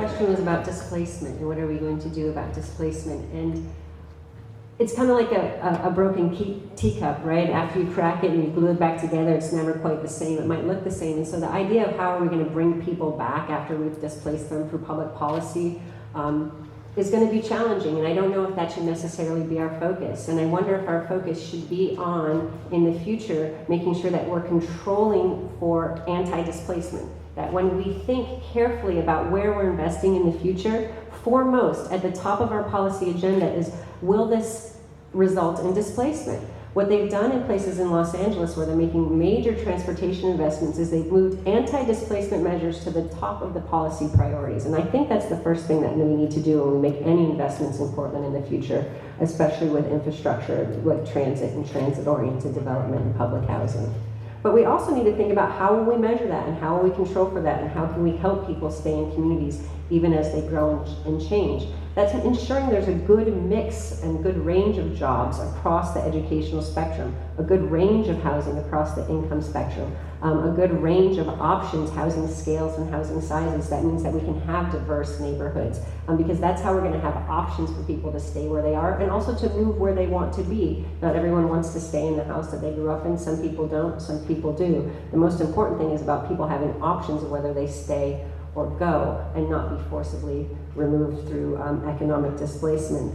question was about displacement and what are we going to do about displacement. And it's kind of like a broken teacup, right? After you crack it and you glue it back together, it's never quite the same. It might look the same. And so the idea of how are we going to bring people back after we've displaced them through public policy is going to be challenging. And I don't know if that should necessarily be our focus. And I wonder if our focus should be on, in the future, making sure that we're controlling for anti-displacement. That when we think carefully about where we're investing in the future, foremost at the top of our policy agenda is, will this result in displacement? What they've done in places in Los Angeles where they're making major transportation investments is they've moved anti-displacement measures to the top of the policy priorities. And I think that's the first thing that we need to do when we make any investments in Portland in the future, especially with infrastructure, with transit and transit-oriented development and public housing. But we also need to think about how will we measure that and how will we control for that and how can we help people stay in communities even as they grow and change. That's ensuring there's a good mix and good range of jobs across the educational spectrum, a good range of housing across the income spectrum, a good range of options, housing scales and housing sizes. That means that we can have diverse neighborhoods because that's how we're going to have options for people to stay where they are and also to move where they want to be. Not everyone wants to stay in the house that they grew up in. Some people don't, some people do. The most important thing is about people having options of whether they stay or go and not be forcibly removed through economic displacement.